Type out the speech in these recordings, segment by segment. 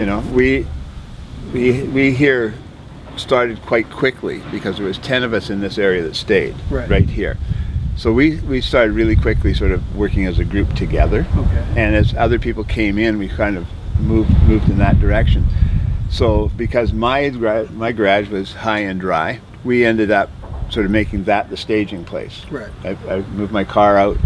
You know, we here started quite quickly because there was 10 of us in this area that stayed right here. So we started really quickly sort of working as a group together. Okay. And as other people came in, we kind of moved in that direction. So because my garage was high and dry, we ended up sort of making that the staging place. Right. I moved my car out,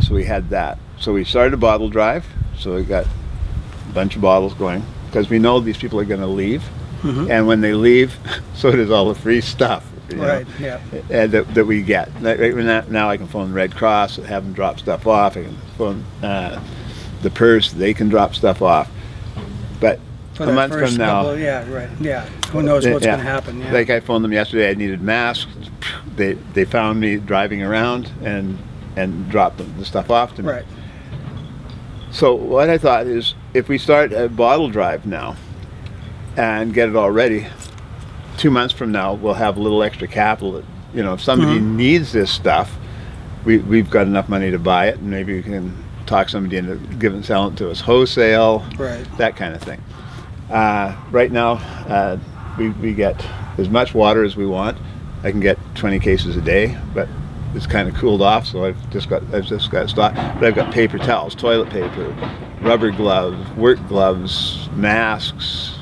so we had that. So we started a bottle drive, so we got a bunch of bottles going, because we know these people are going to leave. And when they leave, so does all the free stuff. Right, yeah. That we get. Now I can phone the Red Cross, have them drop stuff off. I can phone the purse, they can drop stuff off. But a month from now, who knows what's going to happen. Yeah. Like I phoned them yesterday, I needed masks. They found me driving around and dropped the stuff off to me. Right. So what I thought is, if we start a bottle drive now and get it all ready, 2 months from now we'll have a little extra capital that, you know, if somebody needs this stuff, we've got enough money to buy it, and maybe we can talk somebody into selling it to us wholesale, that kind of thing. Right now we get as much water as we want. I can get 20 cases a day, but it's kind of cooled off, so I've just got stock. But I've got paper towels, toilet paper, rubber gloves, work gloves, masks,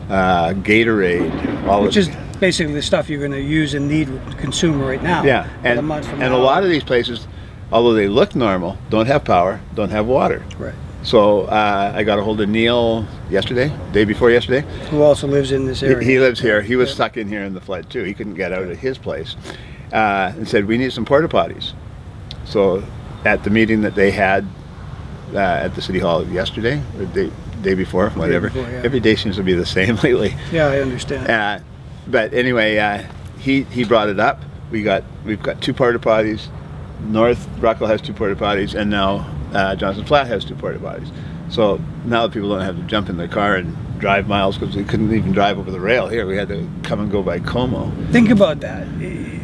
Gatorade, which is basically the stuff you're going to use and need to consume right now. Yeah, and a lot of these places, although they look normal, don't have power, don't have water. Right. So I got a hold of Neil yesterday, day before yesterday. Who also lives in this area. He lives here. He was stuck in here in the flood too. He couldn't get out of his place. And said, we need some porta potties. So at the meeting that they had at the City Hall yesterday, or the day before, whatever. Every day seems to be the same lately. Yeah, I understand. But anyway, he brought it up. We've got 2 porta potties. North Ruckle has 2 porta potties, and now Johnson Flat has 2 porta potties. So now people don't have to jump in their car and drive miles, because we couldn't even drive over the rail here. We had to come and go by Como. Think about that.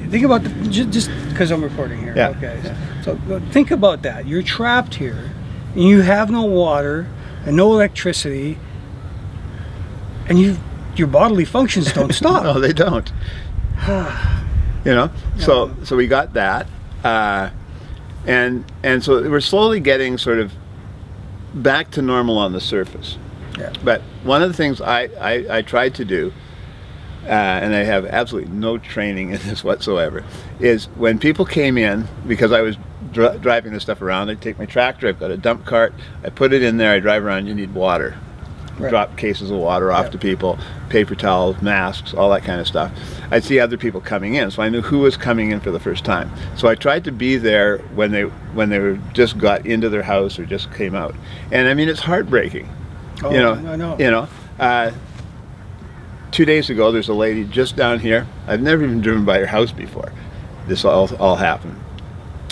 Think about just because I'm recording here. Yeah. Okay. Yeah. So think about that. You're trapped here, and you have no water and no electricity, and your bodily functions don't stop. No, they don't. You know. So we got that, and so we're slowly getting sort of back to normal on the surface. Yeah. But one of the things I tried to do, and I have absolutely no training in this whatsoever, is when people came in, because I was driving this stuff around, I take my tractor, I've got a dump cart, I put it in there, I drive around, you need water. Drop cases of water off to people, paper towels, masks, all that kind of stuff. I'd see other people coming in, so I knew who was coming in for the first time. So I tried to be there when they were just got into their house or just came out. And I mean, it's heartbreaking. Oh, you know, I know. You know, 2 days ago, there's a lady just down here. I've never even driven by her house before. This all happened.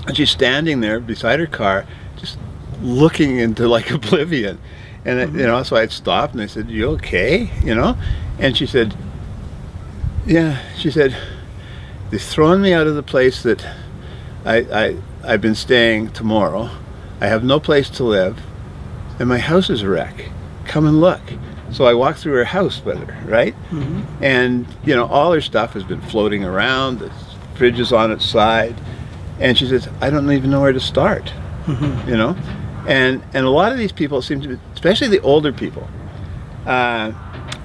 And she's standing there beside her car, just looking into like oblivion. And you know, so I stopped and I said, "You okay?" You know, and she said, "Yeah." She said, "They've thrown me out of the place that I've been staying tomorrow. I have no place to live, and my house is a wreck. Come and look." So I walked through her house with her, right? And you know, all her stuff has been floating around. The fridge is on its side, and she says, "I don't even know where to start." You know. And a lot of these people seem to be, especially the older people,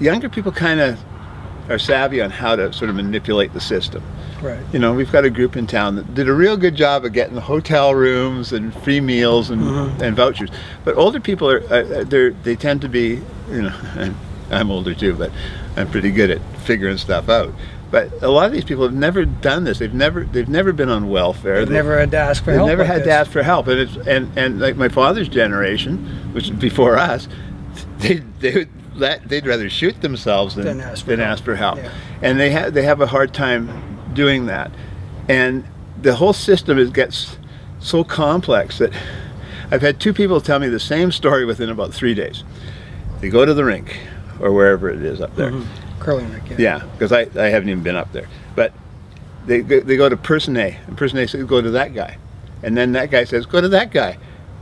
younger people kind of are savvy on how to sort of manipulate the system. Right. You know, we've got a group in town that did a real good job of getting hotel rooms and free meals and vouchers. But older people they tend to be, you know, and I'm older too, but I'm pretty good at figuring stuff out. But a lot of these people have never done this. They've never been on welfare. They've never had to ask for help. They've never had to ask for help. And it's and like my father's generation, which is before us, they'd rather shoot themselves than ask for help. Yeah. And they have a hard time doing that. And the whole system gets so complex that I've had 2 people tell me the same story within about 3 days. They go to the rink or wherever it is up there. Curling rink, yeah. Yeah, because I haven't even been up there. But they go to person A, and person A says, "Go to that guy." And then that guy says, "Go to that guy."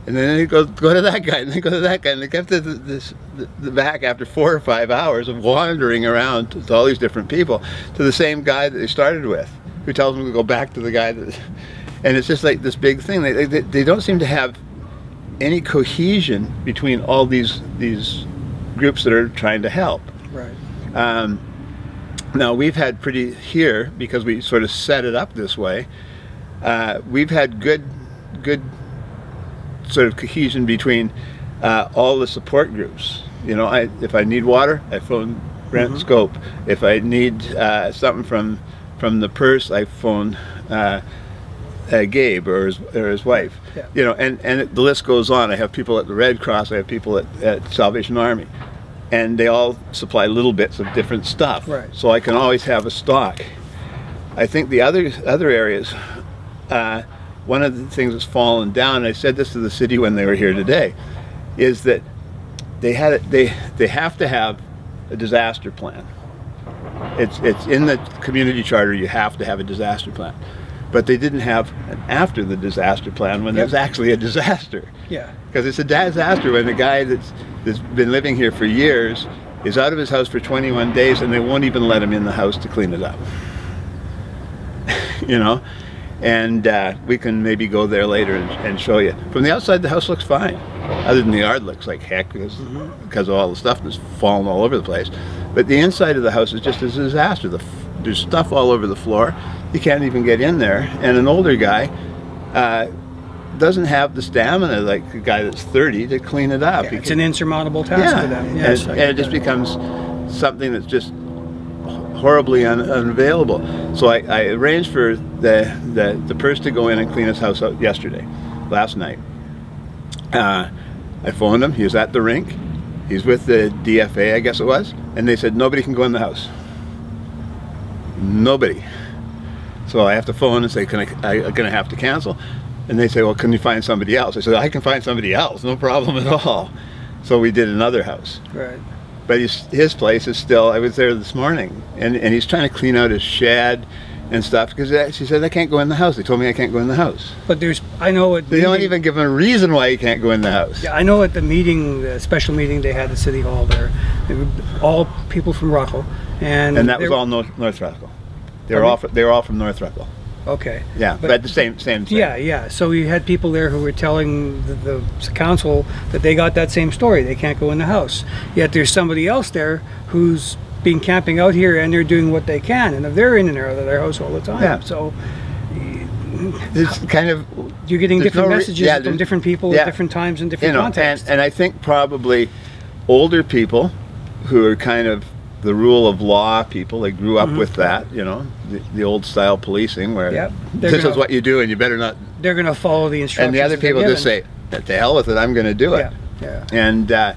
And then they go to that guy, and they go to that guy, and they get to the back after 4 or 5 hours of wandering around to all these different people, to the same guy that they started with, who tells them to go back to the guy that, and it's just like this big thing. They don't seem to have any cohesion between all these groups that are trying to help. Right. Now we've had here, because we sort of set it up this way, we've had good sort of cohesion between all the support groups. You know, if I need water, I phone Brent Scope. If I need something from the purse, I phone Gabe or his wife. Yeah. You know, and the list goes on. I have people at the Red Cross, I have people at Salvation Army, and they all supply little bits of different stuff. Right. So I can always have a stock. I think the other areas, one of the things that's fallen down, and I said this to the city when they were here today, is that they have to have a disaster plan. It's in the community charter, you have to have a disaster plan. But they didn't have an after the disaster plan when there's actually a disaster. Yeah. Because it's a disaster when the guy that's been living here for years is out of his house for 21 days and they won't even let him in the house to clean it up. You know? And we can maybe go there later and show you. From the outside, the house looks fine. Other than the yard looks like heck because of all the stuff that's fallen all over the place. But the inside of the house is just a disaster. There's stuff all over the floor. You can't even get in there. And an older guy doesn't have the stamina like a guy that's 30 to clean it up. Yeah, it's an insurmountable task for them. Yes, and it just becomes something that's just horribly unavailable. So I arranged for the person to go in and clean his house out last night. I phoned him. He was at the rink. He's with the DFA, I guess it was, and they said nobody can go in the house. Nobody. So I have to phone and say, I'm gonna have to cancel. And they say, well, can you find somebody else? I said, I can find somebody else, no problem at all. So we did another house. Right. But his place is still, I was there this morning, and he's trying to clean out his shed and stuff, because she said, I can't go in the house. They told me I can't go in the house. But I know at they don't even give him a reason why he can't go in the house. Yeah, I know at the meeting, the special meeting they had at City Hall there, they were all people from Ruckle. And that was all North Ruckle. They were all from North Ruckle. Okay. Yeah, but the same thing. Yeah. So you had people there who were telling the council that they got that same story. They can't go in the house. Yet there's somebody else there who's been camping out here and they're doing what they can, and they're in and out of their house all the time. Yeah. So it's kind of, you're getting different messages from different people at different times and different contexts. And I think probably older people who are kind of the rule of law people, they grew up with that, you know, the old style policing where this is what you do and you better not. They're going to follow the instructions. And the other people just say, to hell with it, I'm going to do it. Yeah.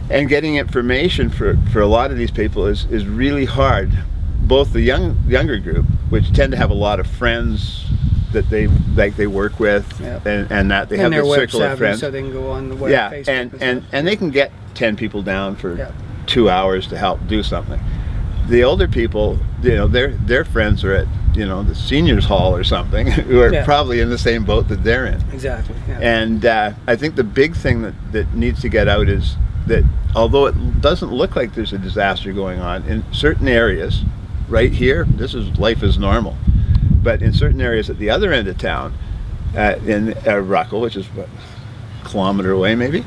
And getting information for a lot of these people is really hard. Both the younger group, which tend to have a lot of friends that they work with, and that they have their circle of friends, so they can go on the web, Facebook, and they can get 10 people down for 2 hours to help do something. The older people, you know, their friends are at, you know, the seniors hall or something, who are probably in the same boat that they're in. Exactly. Yeah. And I think the big thing that needs to get out is that although it doesn't look like there's a disaster going on in certain areas, right here, life is normal. But in certain areas at the other end of town, in Ruckle, which is what, a kilometer away maybe,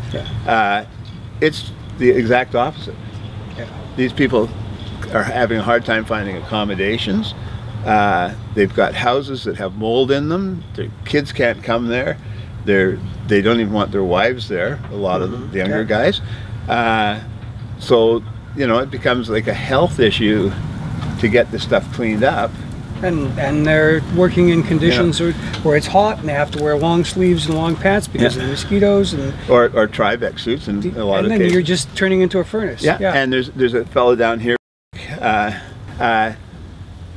it's the exact opposite. These people are having a hard time finding accommodations. They've got houses that have mold in them. Their kids can't come there. They don't even want their wives there, a lot of them, the younger guys. So, you know, it becomes like a health issue to get this stuff cleaned up. And they're working in conditions where it's hot and they have to wear long sleeves and long pants because of the mosquitoes or Tribex suits in a lot of cases. And then you're just turning into a furnace. And there's a fellow down here.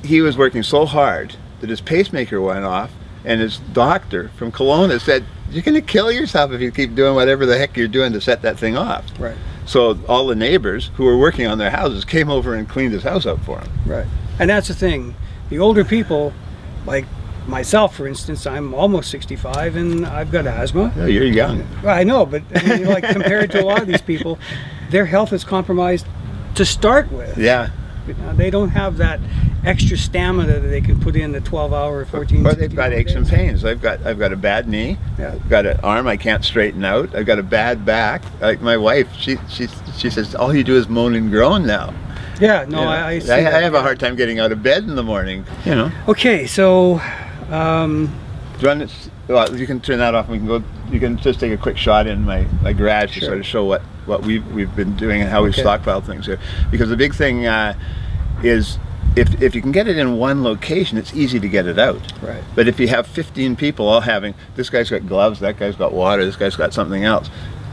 He was working so hard that his pacemaker went off, and his doctor from Kelowna said, "You're going to kill yourself if you keep doing whatever the heck you're doing to set that thing off." Right. So all the neighbors who were working on their houses came over and cleaned his house up for him. Right. And that's the thing. The older people, like myself, for instance, I'm almost 65 and I've got asthma. Oh, you're young. I know, but I mean, like compared to a lot of these people, their health is compromised to start with. Yeah. They don't have that extra stamina that they can put in the 12-hour, 14. Or they've got aches and pains. I've got a bad knee. Yeah. I've got an arm I can't straighten out. I've got a bad back. Like my wife, she says all you do is moan and groan now. Yeah, no, You know? I see I that. have a hard time getting out of bed in the morning. You know. Okay, so Do you want to, well, you can turn that off and we can go. You can just take a quick shot in my garage to sort of show what we've been doing and how we've stockpiled things here. Because the big thing is if you can get it in one location, it's easy to get it out. Right. But if you have 15 people all having, this guy's got gloves, that guy's got water, this guy's got something else,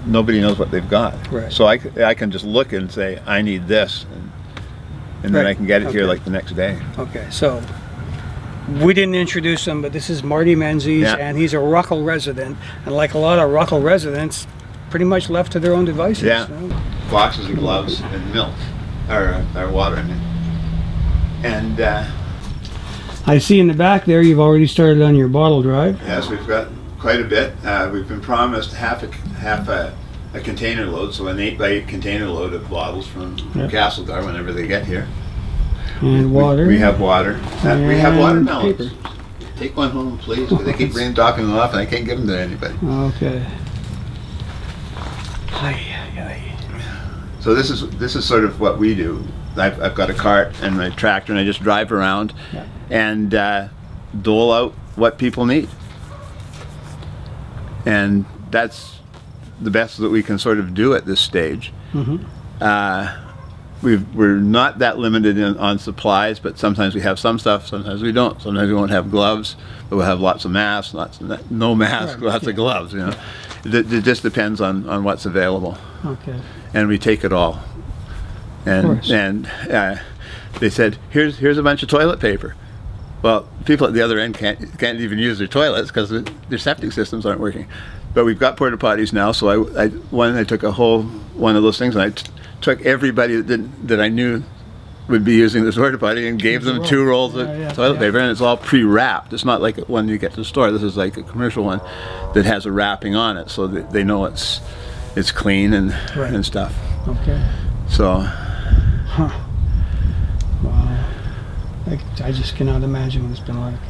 nobody knows what they've got. Right. So I can just look and say, I need this, and then I can get it here like the next day. Okay, so we didn't introduce him, but this is Marty Menzies, and he's a Ruckle resident. And like a lot of Ruckle residents, pretty much left to their own devices. Yeah. You know? Boxes of gloves and milk, or water, I mean. And I see in the back there you've already started on your bottle drive. yes, we've got quite a bit. We've been promised half a container load, so an 8x8 container load of bottles from Castlegar whenever they get here. And water. We have water. We have watermelons. Paper. Take one home, please, because they keep dropping them off and I can't give them to anybody. Okay. So this is sort of what we do. I've got a cart and my tractor, and I just drive around and dole out what people need. And that's the best that we can sort of do at this stage. We're not that limited on supplies, but sometimes we have some stuff, sometimes we don't. Sometimes we won't have gloves, but we'll have lots of masks, no masks, lots of gloves, you know. It just depends on what's available. Okay. And we take it all. And they said, here's a bunch of toilet paper. Well, people at the other end can't even use their toilets because their septic systems aren't working. But we've got porta potties now, so I took a whole one of those things, and I took everybody that I knew would be using this porta potty and gave them 2 rolls of toilet paper, and it's all pre-wrapped. It's not like one you get to the store. This is like a commercial one that has a wrapping on it, so that they know it's clean and stuff. Okay. So. Wow. I just cannot imagine what it's been like.